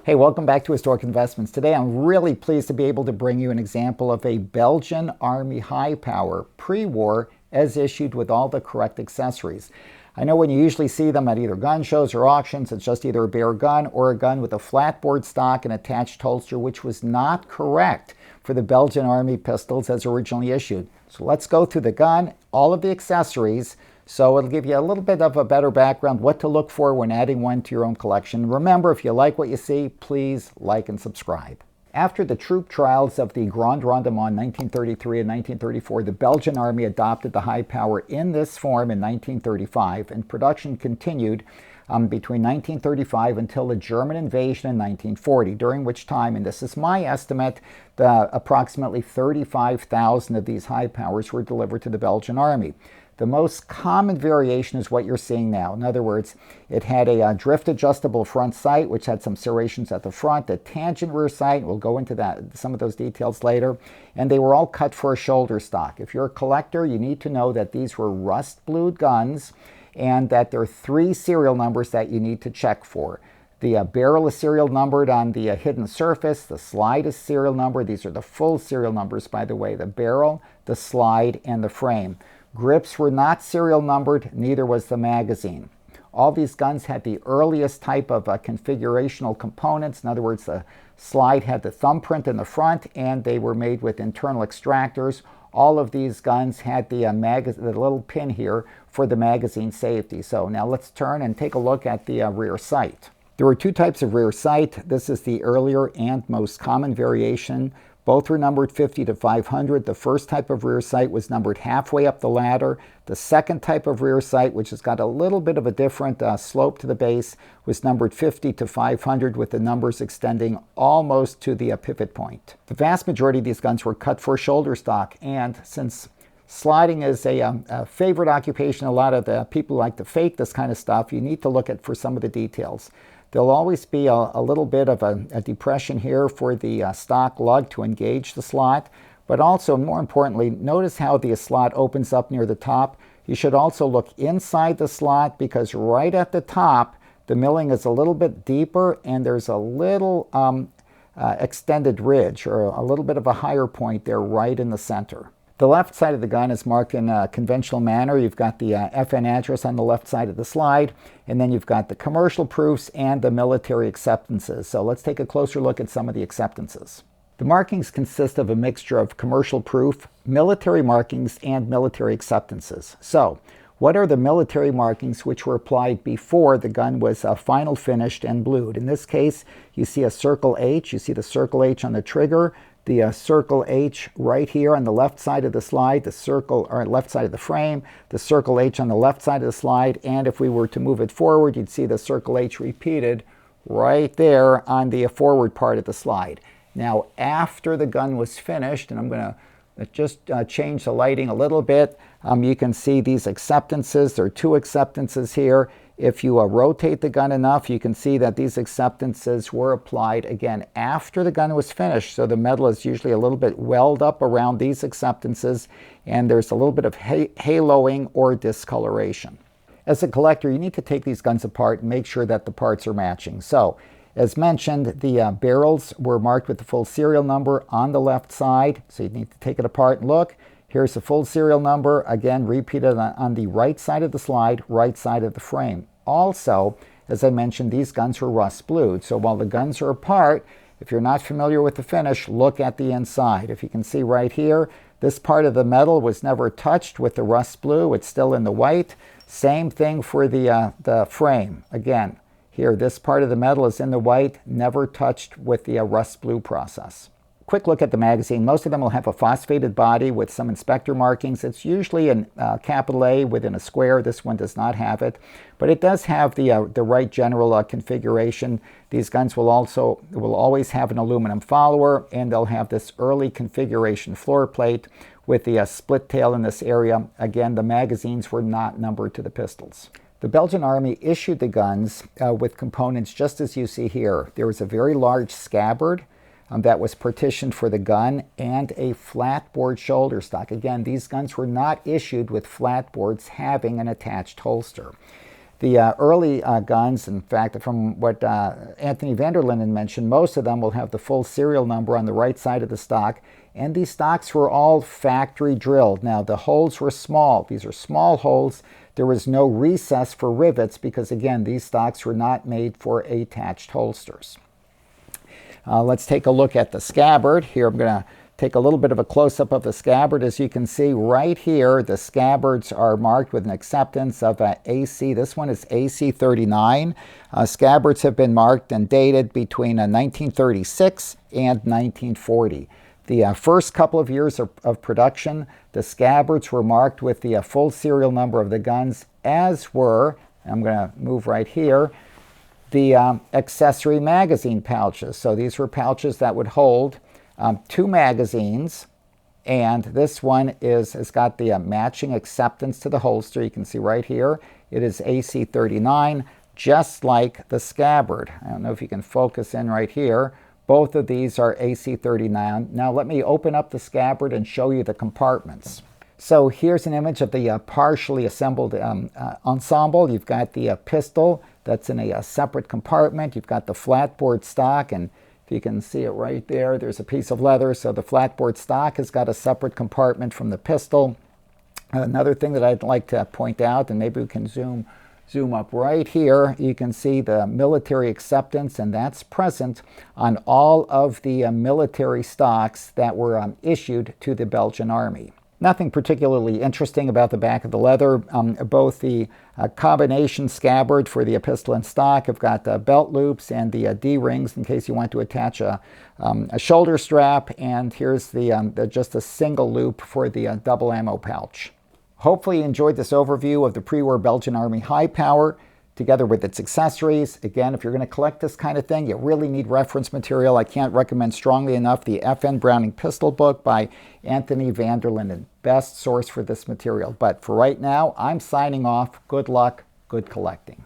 Hey, welcome back to Historic Investments. Today I'm really pleased to be able to bring you an example of a Belgian Army high power pre-war as issued with all the correct accessories. I know when you usually see them at either gun shows or auctions, it's just either a bare gun or a gun with a flatboard stock and attached holster, which was not correct for the Belgian Army pistols as originally issued. So let's go through the gun, all of the accessories, so it'll give you a little bit of a better background, what to look for when adding one to your own collection. Remember, if you like what you see, please like and subscribe. After the troop trials of the Grand Rendement in 1933 and 1934, the Belgian Army adopted the high power in this form in 1935, and production continued between 1935 until the German invasion in 1940, during which time, and this is my estimate, approximately 35,000 of these high powers were delivered to the Belgian Army. The most common variation is what you're seeing now. In other words, it had a drift adjustable front sight, which had some serrations at the front, a tangent rear sight. We'll go into some of those details later. And they were all cut for a shoulder stock. If you're a collector, you need to know that these were rust-blued guns and that there are 3 serial numbers that you need to check for. The barrel is serial numbered on the hidden surface. The slide is serial numbered. These are the full serial numbers, by the way, the barrel, the slide, and the frame. Grips were not serial numbered, neither was the magazine. All these guns had the earliest type of configurational components. In other words, the slide had the thumbprint in the front, and they were made with internal extractors. All of these guns had the little pin here for the magazine safety. So now let's turn and take a look at the rear sight. There were 2 types of rear sight. This is the earlier and most common variation. Both were numbered 50 to 500. The first type of rear sight was numbered halfway up the ladder. The second type of rear sight, which has got a little bit of a different slope to the base, was numbered 50 to 500 with the numbers extending almost to the pivot point. The vast majority of these guns were cut for shoulder stock, and since sliding is a favorite occupation, a lot of the people like to fake this kind of stuff, you need to look at for some of the details. There'll always be a little bit of a depression here for the stock lug to engage the slot, but also, more importantly, notice how the slot opens up near the top. You should also look inside the slot, because right at the top, the milling is a little bit deeper and there's a little extended ridge, or a little bit of a higher point there right in the center. The left side of the gun is marked in a conventional manner. You've got the FN address on the left side of the slide, and then you've got the commercial proofs and the military acceptances. So let's take a closer look at some of the acceptances. The markings consist of a mixture of commercial proof, military markings, and military acceptances. So what are the military markings which were applied before the gun was final finished and blued? In this case, you see a circle H. You see the circle H on the trigger, the circle H right here on the left side of the slide, the circle, or left side of the frame, the circle H on the left side of the slide, and if we were to move it forward, you'd see the circle H repeated right there on the forward part of the slide. Now, after the gun was finished, and I'm going to just change the lighting a little bit, you can see these acceptances. There are 2 acceptances here. If you rotate the gun enough, you can see that these acceptances were applied again after the gun was finished. So the metal is usually a little bit welled up around these acceptances, and there's a little bit of haloing or discoloration. As a collector, you need to take these guns apart and make sure that the parts are matching. So, as mentioned, the barrels were marked with the full serial number on the left side, so you need to take it apart and look. Here's the full serial number, again repeated on the right side of the slide, right side of the frame. Also, as I mentioned, these guns were rust-blued, so while the guns are apart, if you're not familiar with the finish, look at the inside. If you can see right here, this part of the metal was never touched with the rust blue. It's still in the white. Same thing for the frame. Again, here, this part of the metal is in the white, never touched with the rust blue process. Quick look at the magazine. Most of them will have a phosphated body with some inspector markings. It's usually in capital A within a square. This one does not have it, but it does have the right general configuration. These guns will always have an aluminum follower, and they'll have this early configuration floor plate with the split tail in this area. Again, the magazines were not numbered to the pistols. The Belgian Army issued the guns with components just as you see here. There was a very large scabbard that was partitioned for the gun, and a flatboard shoulder stock. Again, these guns were not issued with flatboards having an attached holster. The early guns, in fact, from what Anthony van der Linden mentioned, most of them will have the full serial number on the right side of the stock, and these stocks were all factory drilled. Now, the holes were small. These are small holes. There was no recess for rivets because, again, these stocks were not made for attached holsters. Let's take a look at the scabbard. Here I'm going to take a little bit of a close-up of the scabbard. As you can see right here, the scabbards are marked with an acceptance of AC. This one is AC 39. Scabbards have been marked and dated between 1936 and 1940. The first couple of years of production, the scabbards were marked with the full serial number of the guns, as were, I'm going to move right here, the accessory magazine pouches. So these were pouches that would hold 2 magazines, and this one has got the matching acceptance to the holster. You can see right here, it is AC 39, just like the scabbard. I don't know if you can focus in right here. Both of these are AC 39. Now let me open up the scabbard and show you the compartments. So here's an image of the partially assembled ensemble. You've got the pistol that's in a separate compartment. You've got the flatboard stock, and if you can see it right there, there's a piece of leather. So the flatboard stock has got a separate compartment from the pistol. Another thing that I'd like to point out, and maybe we can zoom up right here, you can see the military acceptance, and that's present on all of the military stocks that were issued to the Belgian Army. Nothing particularly interesting about the back of the leather. Both the combination scabbard for the pistol and stock have got belt loops and the D-rings in case you want to attach a shoulder strap, and here's just a single loop for the double ammo pouch. Hopefully you enjoyed this overview of the pre-war Belgian Army high power, together with its accessories. Again, if you're going to collect this kind of thing, you really need reference material. I can't recommend strongly enough the FN Browning Pistol Book by Anthony van der Linden. Best source for this material. But for right now, I'm signing off. Good luck, good collecting.